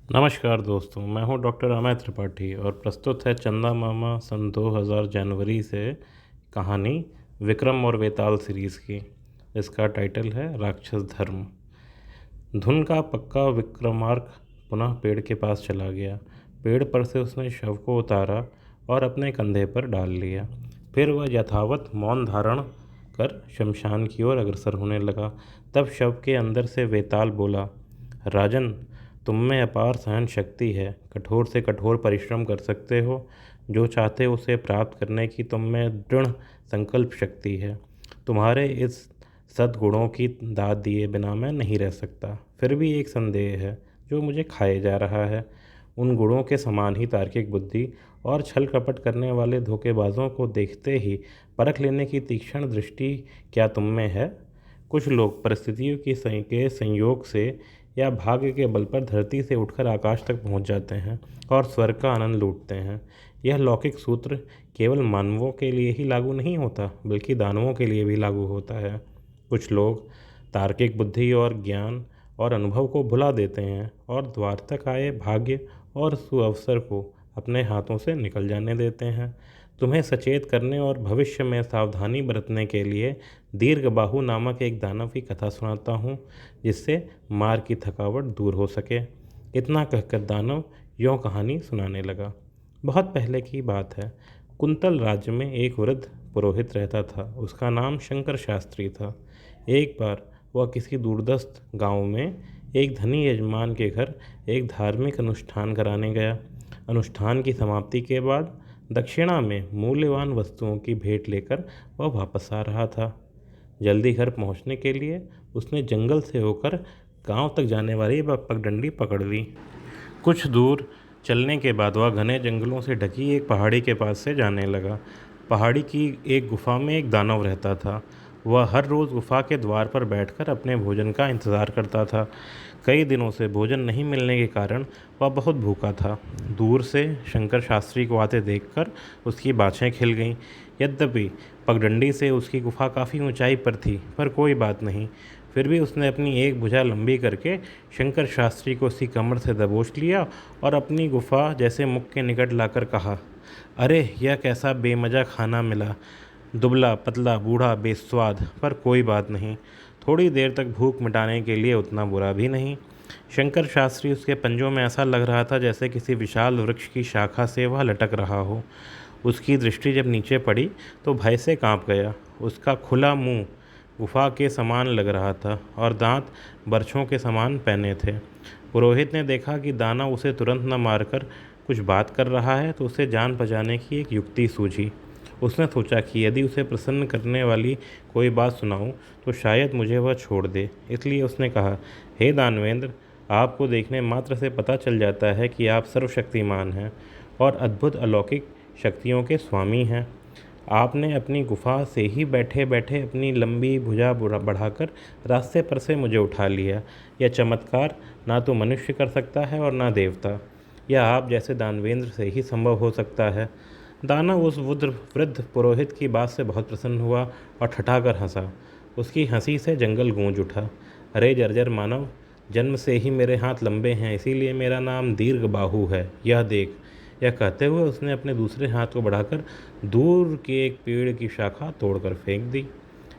नमस्कार दोस्तों, मैं हूं डॉक्टर अमय त्रिपाठी और प्रस्तुत है चंदा मामा सन 2000 जनवरी से कहानी विक्रम और वेताल सीरीज़ की। इसका टाइटल है राक्षस धर्म। धुन का पक्का विक्रमार्क पुनः पेड़ के पास चला गया। पेड़ पर से उसने शव को उतारा और अपने कंधे पर डाल लिया। फिर वह यथावत मौन धारण कर शमशान की ओर अग्रसर होने लगा। तब शव के अंदर से वेताल बोला, राजन, तुम में अपार सहन शक्ति है, कठोर से कठोर परिश्रम कर सकते हो, जो चाहते उसे प्राप्त करने की तुम में दृढ़ संकल्प शक्ति है। तुम्हारे इस सद्गुणों की दाद दिए बिना मैं नहीं रह सकता। फिर भी एक संदेह है जो मुझे खाए जा रहा है। उन गुणों के समान ही तार्किक बुद्धि और छल कपट करने वाले धोखेबाजों को देखते ही परख लेने की तीक्ष्ण दृष्टि क्या तुम में है? कुछ लोग परिस्थितियों के संयोग से या भाग्य के बल पर धरती से उठकर आकाश तक पहुंच जाते हैं और स्वर्ग का आनंद लूटते हैं। यह लौकिक सूत्र केवल मानवों के लिए ही लागू नहीं होता, बल्कि दानवों के लिए भी लागू होता है। कुछ लोग तार्किक बुद्धि और ज्ञान और अनुभव को भुला देते हैं और द्वार तक आए भाग्य और सुअवसर को अपने हाथों से निकल जाने देते हैं। तुम्हें सचेत करने और भविष्य में सावधानी बरतने के लिए दीर्घबाहु नामक एक दानव की कथा सुनाता हूँ, जिससे मार की थकावट दूर हो सके। इतना कहकर दानव यों कहानी सुनाने लगा। बहुत पहले की बात है। कुंतल राज्य में एक वृद्ध पुरोहित रहता था। उसका नाम शंकर शास्त्री था। एक बार वह किसी दूरदस्त गांव में एक धनी यजमान के घर एक धार्मिक अनुष्ठान कराने गया। अनुष्ठान की समाप्ति के बाद दक्षिणा में मूल्यवान वस्तुओं की भेंट लेकर वह वापस आ रहा था। जल्दी घर पहुंचने के लिए उसने जंगल से होकर गांव तक जाने वाली पगडंडी पकड़ ली। कुछ दूर चलने के बाद वह घने जंगलों से ढकी एक पहाड़ी के पास से जाने लगा। पहाड़ी की एक गुफा में एक दानव रहता था। वह हर रोज़ गुफा के द्वार पर बैठकर अपने भोजन का इंतज़ार करता था। कई दिनों से भोजन नहीं मिलने के कारण वह बहुत भूखा था। दूर से शंकर शास्त्री को आते देखकर उसकी बाछें खिल गईं। यद्यपि पगडंडी से उसकी गुफा काफ़ी ऊंचाई पर थी, पर कोई बात नहीं। फिर भी उसने अपनी एक भुजा लंबी करके शंकर शास्त्री को उसकी कमर से दबोच लिया और अपनी गुफा जैसे मुख के निकट लाकर कहा, अरे यह कैसा बेमजा खाना मिला, दुबला पतला बूढ़ा बेस्वाद, पर कोई बात नहीं, थोड़ी देर तक भूख मिटाने के लिए उतना बुरा भी नहीं। शंकर शास्त्री उसके पंजों में ऐसा लग रहा था जैसे किसी विशाल वृक्ष की शाखा से वह लटक रहा हो। उसकी दृष्टि जब नीचे पड़ी तो भय से कांप गया। उसका खुला मुंह गुफा के समान लग रहा था और दांत बरछों के समान पैने थे। पुरोहित ने देखा कि दानव उसे तुरंत न मारकर कुछ बात कर रहा है, तो उसे जान बचाने की एक युक्ति सूझी। उसने सोचा कि यदि उसे प्रसन्न करने वाली कोई बात सुनाऊं तो शायद मुझे वह छोड़ दे। इसलिए उसने कहा, हे दानवेंद्र, आपको देखने मात्र से पता चल जाता है कि आप सर्वशक्तिमान हैं और अद्भुत अलौकिक शक्तियों के स्वामी हैं। आपने अपनी गुफा से ही बैठे बैठे अपनी लंबी भुजा बढ़ाकर रास्ते पर से मुझे उठा लिया। यह चमत्कार ना तो मनुष्य कर सकता है और ना देवता। यह आप जैसे दानवेंद्र से ही संभव हो सकता है। दानव उस वृद्ध पुरोहित की बात से बहुत प्रसन्न हुआ और ठठाकर हंसा। उसकी हंसी से जंगल गूंज उठा। अरे जर्जर मानव, जन्म से ही मेरे हाथ लंबे हैं, इसीलिए मेरा नाम दीर्घबाहु है। यह देख। यह कहते हुए उसने अपने दूसरे हाथ को बढ़ाकर दूर के एक पेड़ की शाखा तोड़कर फेंक दी।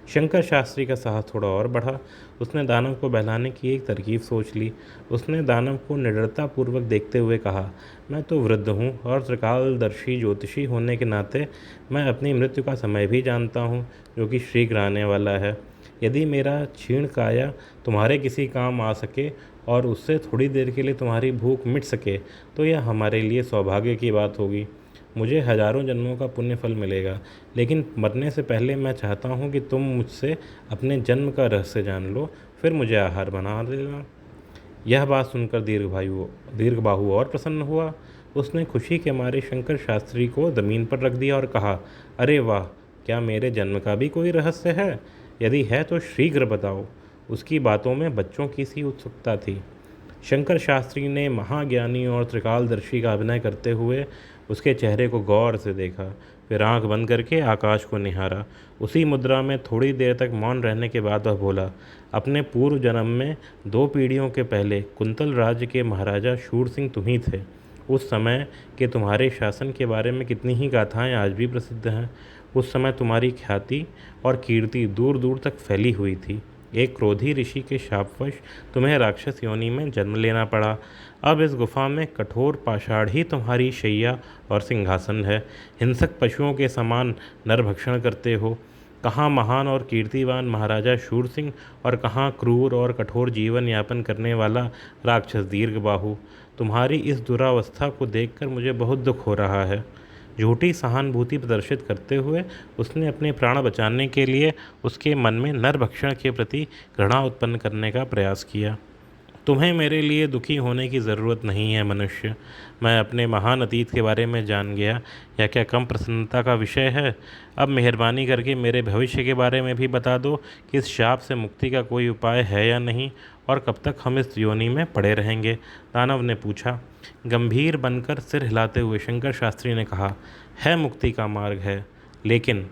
शंकर शास्त्री का साहस थोड़ा और बढ़ा। उसने दानव को बहलाने की एक तरकीब सोच ली। उसने दानव को निडरतापूर्वक देखते हुए कहा, मैं तो वृद्ध हूँ और त्रिकालदर्शी ज्योतिषी होने के नाते मैं अपनी मृत्यु का समय भी जानता हूँ, जो कि शीघ्र आने वाला है। यदि मेरा क्षीण काया तुम्हारे किसी काम आ सके और उससे थोड़ी देर के लिए तुम्हारी भूख मिट सके, तो यह हमारे लिए सौभाग्य की बात होगी। मुझे हजारों जन्मों का पुण्य फल मिलेगा, लेकिन मरने से पहले मैं चाहता हूँ कि तुम मुझसे अपने जन्म का रहस्य जान लो, फिर मुझे आहार बना देना। यह बात सुनकर दीर्घबाहु और प्रसन्न हुआ। उसने खुशी के मारे शंकर शास्त्री को ज़मीन पर रख दिया और कहा, अरे वाह, क्या मेरे जन्म का भी कोई रहस्य है? यदि है तो शीघ्र बताओ। उसकी बातों में बच्चों की सी उत्सुकता थी। शंकर शास्त्री ने महाज्ञानी और त्रिकालदर्शी का अभिनय करते हुए उसके चेहरे को गौर से देखा, फिर आंख बंद करके आकाश को निहारा। उसी मुद्रा में थोड़ी देर तक मौन रहने के बाद वह बोला, अपने पूर्व जन्म में 2 पीढ़ियों के पहले कुंतल राज्य के महाराजा शूर सिंह तुम ही थे। उस समय के तुम्हारे शासन के बारे में कितनी ही गाथाएं आज भी प्रसिद्ध हैं। उस समय तुम्हारी ख्याति और कीर्ति दूर दूर तक फैली हुई थी। एक क्रोधी ऋषि के शापवश तुम्हें राक्षस योनि में जन्म लेना पड़ा। अब इस गुफा में कठोर पाषाण ही तुम्हारी शैया और सिंहासन है। हिंसक पशुओं के समान नरभक्षण करते हो। कहाँ महान और कीर्तिवान महाराजा शूर सिंह और कहाँ क्रूर और कठोर जीवन यापन करने वाला राक्षस दीर्घबाहु। तुम्हारी इस दुरावस्था को देखकर मुझे बहुत दुख हो रहा है। झूठी सहानुभूति प्रदर्शित करते हुए उसने अपने प्राण बचाने के लिए उसके मन में नरभक्षण के प्रति घृणा उत्पन्न करने का प्रयास किया। तुम्हें मेरे लिए दुखी होने की ज़रूरत नहीं है मनुष्य। मैं अपने महान अतीत के बारे में जान गया। यह क्या कम प्रसन्नता का विषय है? अब मेहरबानी करके मेरे भविष्य के बारे में भी बता दो कि इस शाप से मुक्ति का कोई उपाय है या नहीं, और कब तक हम इस योनि में पड़े रहेंगे? दानव ने पूछा। गंभीर बनकर सिर हिलाते हुए शंकर शास्त्री ने कहा, है, मुक्ति का मार्ग है, लेकिन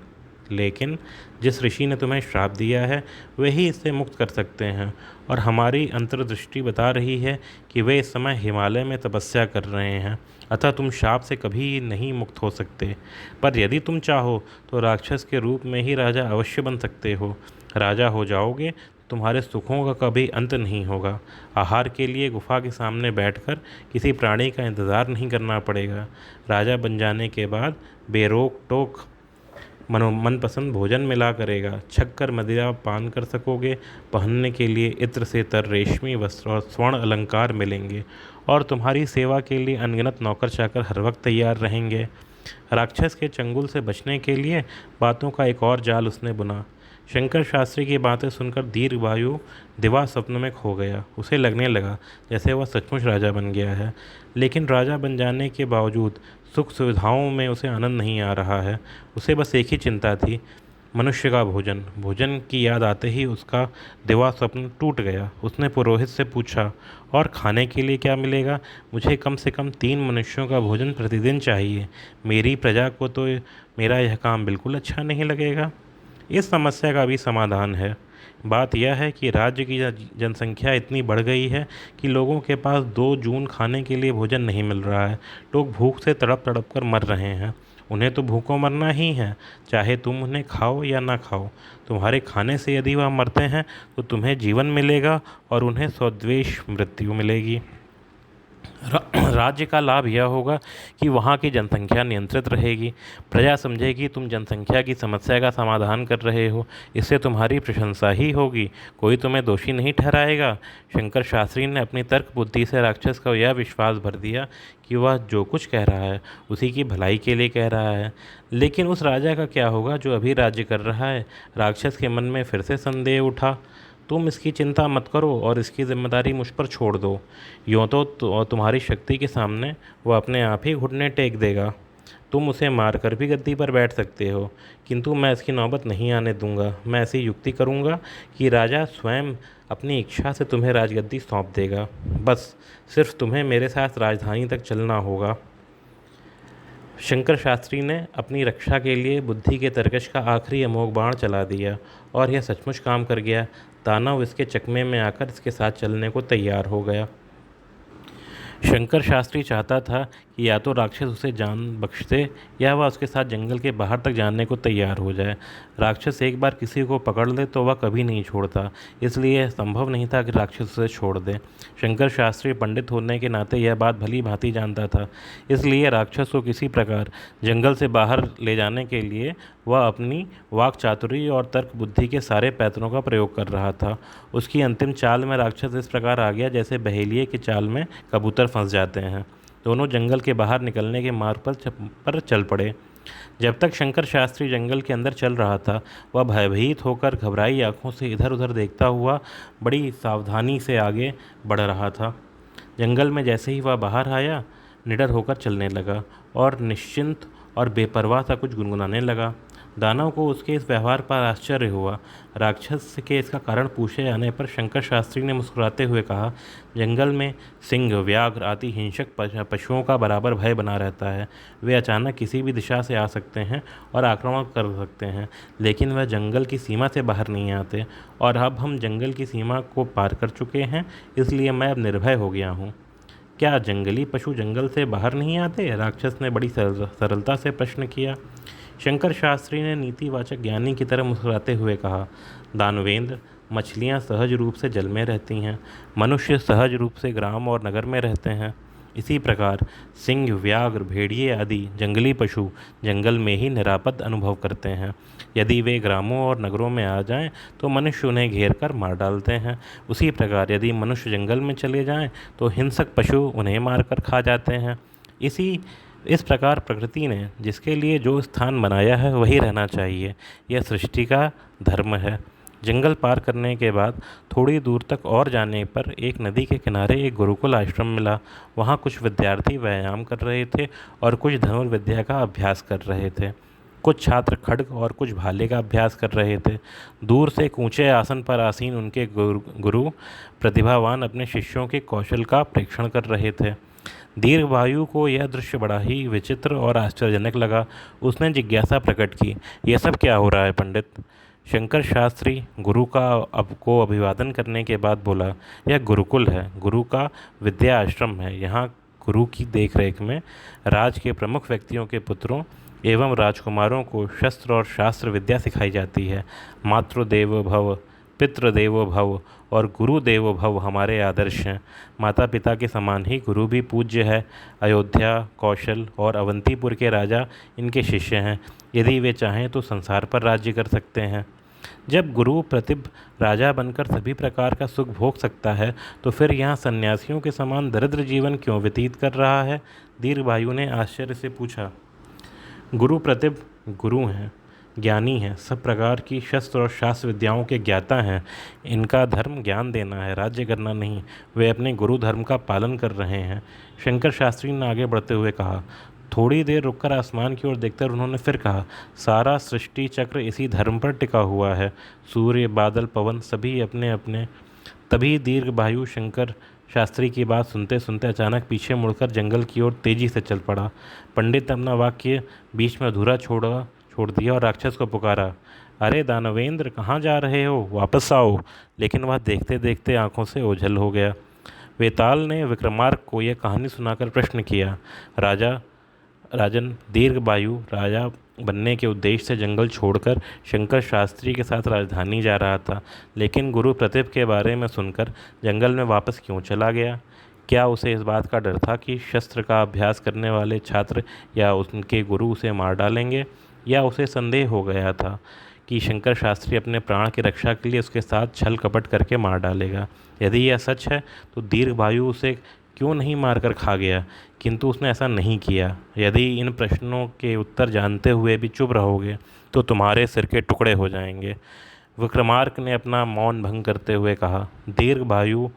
लेकिन जिस ऋषि ने तुम्हें श्राप दिया है वे ही इससे मुक्त कर सकते हैं, और हमारी अंतर्दृष्टि बता रही है कि वे इस समय हिमालय में तपस्या कर रहे हैं। अतः तुम शाप से कभी नहीं मुक्त हो सकते। पर यदि तुम चाहो तो राक्षस के रूप में ही राजा अवश्य बन सकते हो। राजा हो जाओगे, तुम्हारे सुखों का कभी अंत नहीं होगा। आहार के लिए गुफा के सामने बैठकर किसी प्राणी का इंतज़ार नहीं करना पड़ेगा। राजा बन जाने के बाद बेरोक टोक मनपसंद भोजन मिला करेगा। छक कर मदिरा पान कर सकोगे। पहनने के लिए इत्र से तर रेशमी वस्त्र और स्वर्ण अलंकार मिलेंगे, और तुम्हारी सेवा के लिए अनगिनत नौकर चाकर हर वक्त तैयार रहेंगे। राक्षस के चंगुल से बचने के लिए बातों का एक और जाल उसने बुना। शंकर शास्त्री की बातें सुनकर दीर्घवायु दिवा स्वप्न में खो गया। उसे लगने लगा जैसे वह सचमुच राजा बन गया है, लेकिन राजा बन जाने के बावजूद सुख सुविधाओं में उसे आनंद नहीं आ रहा है। उसे बस एक ही चिंता थी, मनुष्य का भोजन। भोजन की याद आते ही उसका दिवा स्वप्न टूट गया। उसने पुरोहित से पूछा, और खाने के लिए क्या मिलेगा? मुझे कम से कम 3 मनुष्यों का भोजन प्रतिदिन चाहिए। मेरी प्रजा को तो मेरा यह काम बिल्कुल अच्छा नहीं लगेगा। इस समस्या का भी समाधान है। बात यह है कि राज्य की जनसंख्या इतनी बढ़ गई है कि लोगों के पास 2 जून खाने के लिए भोजन नहीं मिल रहा है। लोग भूख से तड़प तड़प कर मर रहे हैं। उन्हें तो भूखों मरना ही है, चाहे तुम उन्हें खाओ या ना खाओ। तुम्हारे खाने से यदि वह मरते हैं तो तुम्हें जीवन मिलेगा और उन्हें स्वद्वेष मृत्यु मिलेगी। राज्य का लाभ यह होगा कि वहाँ की जनसंख्या नियंत्रित रहेगी। प्रजा समझेगी तुम जनसंख्या की समस्या का समाधान कर रहे हो। इससे तुम्हारी प्रशंसा ही होगी, कोई तुम्हें दोषी नहीं ठहराएगा। शंकर शास्त्री ने अपनी तर्क बुद्धि से राक्षस को यह विश्वास भर दिया कि वह जो कुछ कह रहा है उसी की भलाई के लिए कह रहा है। लेकिन उस राजा का क्या होगा जो अभी राज्य कर रहा है? राक्षस के मन में फिर से संदेह उठा। तुम इसकी चिंता मत करो और इसकी जिम्मेदारी मुझ पर छोड़ दो। यूँ तो तुम्हारी शक्ति के सामने वह अपने आप ही घुटने टेक देगा। तुम उसे मारकर भी गद्दी पर बैठ सकते हो, किंतु मैं इसकी नौबत नहीं आने दूंगा। मैं ऐसी युक्ति करूंगा कि राजा स्वयं अपनी इच्छा से तुम्हें राजगद्दी सौंप देगा। बस सिर्फ तुम्हें मेरे साथ राजधानी तक चलना होगा। शंकर शास्त्री ने अपनी रक्षा के लिए बुद्धि के तरकश का आखिरी अमोघ बाण चला दिया, और यह सचमुच काम कर गया। दानव इसके चकमे में आकर इसके साथ चलने को तैयार हो गया। शंकर शास्त्री चाहता था कि या तो राक्षस उसे जान बख्श दे या वह उसके साथ जंगल के बाहर तक जाने को तैयार हो जाए। राक्षस एक बार किसी को पकड़ ले तो वह कभी नहीं छोड़ता, इसलिए यह संभव नहीं था कि राक्षस उसे छोड़ दे। शंकर शास्त्री पंडित होने के नाते यह बात भली भांति जानता था, इसलिए राक्षस को किसी प्रकार जंगल से बाहर ले जाने के लिए वह अपनी वाक चातुरी और तर्क बुद्धि के सारे पैतरों का प्रयोग कर रहा था। उसकी अंतिम चाल में राक्षस इस प्रकार आ गया जैसे बहेलिए की चाल में कबूतर फंस जाते हैं। दोनों जंगल के बाहर निकलने के मार्ग पर चल पड़े। जब तक शंकर शास्त्री जंगल के अंदर चल रहा था, वह भयभीत होकर घबराई आंखों से इधर उधर देखता हुआ बड़ी सावधानी से आगे बढ़ रहा था। जंगल में जैसे ही वह बाहर आया, निडर होकर चलने लगा और निश्चिंत और बेपरवाह सा कुछ गुनगुनाने लगा। दानव को उसके इस व्यवहार पर आश्चर्य हुआ। राक्षस के इसका कारण पूछे जाने पर शंकर शास्त्री ने मुस्कुराते हुए कहा, जंगल में सिंह, व्याघ्र आदि हिंसक पशुओं का बराबर भय बना रहता है। वे अचानक किसी भी दिशा से आ सकते हैं और आक्रमण कर सकते हैं, लेकिन वह जंगल की सीमा से बाहर नहीं आते। और अब हम जंगल की सीमा को पार कर चुके हैं, इसलिए मैं अब निर्भय हो गया हूँ। क्या जंगली पशु जंगल से बाहर नहीं आते? राक्षस ने बड़ी सरलता से प्रश्न किया। शंकर शास्त्री ने नीतिवाचक ज्ञानी की तरह मुस्कुराते हुए कहा, दानवेंद्र, मछलियाँ सहज रूप से जल में रहती हैं, मनुष्य सहज रूप से ग्राम और नगर में रहते हैं। इसी प्रकार सिंह, व्याघ्र, भेड़िए आदि जंगली पशु जंगल में ही निरापद अनुभव करते हैं। यदि वे ग्रामों और नगरों में आ जाएं, तो मनुष्य उन्हें घेर कर मार डालते हैं। उसी प्रकार यदि मनुष्य जंगल में चले जाएं, तो हिंसक पशु उन्हें मारकर खा जाते हैं। इस प्रकार प्रकृति ने जिसके लिए जो स्थान बनाया है वही रहना चाहिए। यह सृष्टि का धर्म है। जंगल पार करने के बाद थोड़ी दूर तक और जाने पर एक नदी के किनारे एक गुरुकुल आश्रम मिला। वहाँ कुछ विद्यार्थी व्यायाम कर रहे थे और कुछ धनुर्विद्या का अभ्यास कर रहे थे। कुछ छात्र खड्ग और कुछ भाले का अभ्यास कर रहे थे। दूर से एक ऊंचे आसन पर आसीन उनके गुरु प्रतिभावान अपने शिष्यों के कौशल का प्रेक्षण कर रहे थे। दीर्घवायु को यह दृश्य बड़ा ही विचित्र और आश्चर्यजनक लगा। उसने जिज्ञासा प्रकट की, यह सब क्या हो रहा है पंडित? शंकर शास्त्री गुरु को अभिवादन करने के बाद बोला, यह गुरुकुल है, गुरु का विद्या आश्रम है। यहाँ गुरु की देखरेख में राज के प्रमुख व्यक्तियों के पुत्रों एवं राजकुमारों को शस्त्र और शास्त्र विद्या सिखाई जाती है। मातृदेवो भव, पितृदेवो भव और गुरुदेवो भव हमारे आदर्श हैं। माता पिता के समान ही गुरु भी पूज्य है। अयोध्या, कौशल और अवंतीपुर के राजा इनके शिष्य हैं। यदि वे चाहें तो संसार पर राज्य कर सकते हैं। जब गुरु प्रतिभ राजा बनकर सभी प्रकार का सुख भोग सकता है, तो फिर यहाँ सन्यासियों के समान दरिद्र जीवन क्यों व्यतीत कर रहा है? दीर्घवायु ने आश्चर्य से पूछा। गुरु प्रतिभ गुरु हैं, ज्ञानी हैं, सब प्रकार की शस्त्र और शास्त्र विद्याओं के ज्ञाता हैं। इनका धर्म ज्ञान देना है, राज्य करना नहीं। वे अपने गुरु धर्म का पालन कर रहे हैं। शंकर शास्त्री ने आगे बढ़ते हुए कहा। थोड़ी देर रुककर आसमान की ओर देखकर उन्होंने फिर कहा, सारा सृष्टि चक्र इसी धर्म पर टिका हुआ है। सूर्य, बादल, पवन सभी अपने अपने। तभी दीर्घवायु शंकर शास्त्री की बात सुनते सुनते अचानक पीछे मुड़कर जंगल की ओर तेजी से चल पड़ा। पंडित अपना वाक्य बीच में अधूरा छोड़ दिया और राक्षस को पुकारा, अरे दानवेंद्र, कहाँ जा रहे हो? वापस आओ। लेकिन वह देखते देखते आंखों से ओझल हो गया। वेताल ने विक्रमार्क को यह कहानी सुनाकर प्रश्न किया, राजन, दीर्घवायु राजा बनने के उद्देश्य से जंगल छोड़कर शंकर शास्त्री के साथ राजधानी जा रहा था, लेकिन गुरु प्रतिभ के बारे में सुनकर जंगल में वापस क्यों चला गया? क्या उसे इस बात का डर था कि शस्त्र का अभ्यास करने वाले छात्र या उनके गुरु उसे मार डालेंगे, या उसे संदेह हो गया था कि शंकर शास्त्री अपने प्राण की रक्षा के लिए उसके साथ छल कपट करके मार डालेगा? यदि यह सच है तो दीर्घवायु उसे क्यों नहीं मारकर खा गया? किंतु उसने ऐसा नहीं किया। यदि इन प्रश्नों के उत्तर जानते हुए भी चुप रहोगे तो तुम्हारे सिर के टुकड़े हो जाएंगे। विक्रमार्क ने अपना मौन भंग करते हुए कहा। दीर्घवायु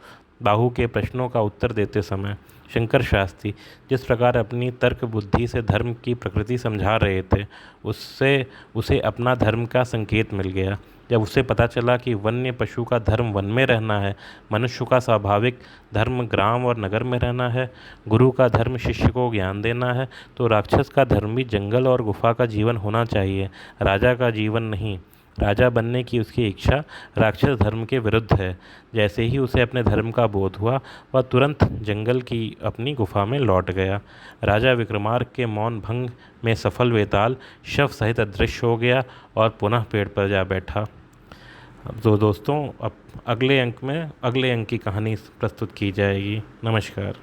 बाहु के प्रश्नों का उत्तर देते समय शंकर शास्त्री जिस प्रकार अपनी तर्क बुद्धि से धर्म की प्रकृति समझा रहे थे, उससे उसे अपना धर्म का संकेत मिल गया। जब उसे पता चला कि वन्य पशु का धर्म वन में रहना है, मनुष्य का स्वाभाविक धर्म ग्राम और नगर में रहना है, गुरु का धर्म शिष्य को ज्ञान देना है, तो राक्षस का धर्म भी जंगल और गुफा का जीवन होना चाहिए, राजा का जीवन नहीं। राजा बनने की उसकी इच्छा राक्षस धर्म के विरुद्ध है। जैसे ही उसे अपने धर्म का बोध हुआ, वह तुरंत जंगल की अपनी गुफा में लौट गया। राजा विक्रमार्क के मौन भंग में सफल वेताल शव सहित अदृश्य हो गया और पुनः पेड़ पर जा बैठा। तो दोस्तों, अब अगले अंक की कहानी प्रस्तुत की जाएगी। नमस्कार।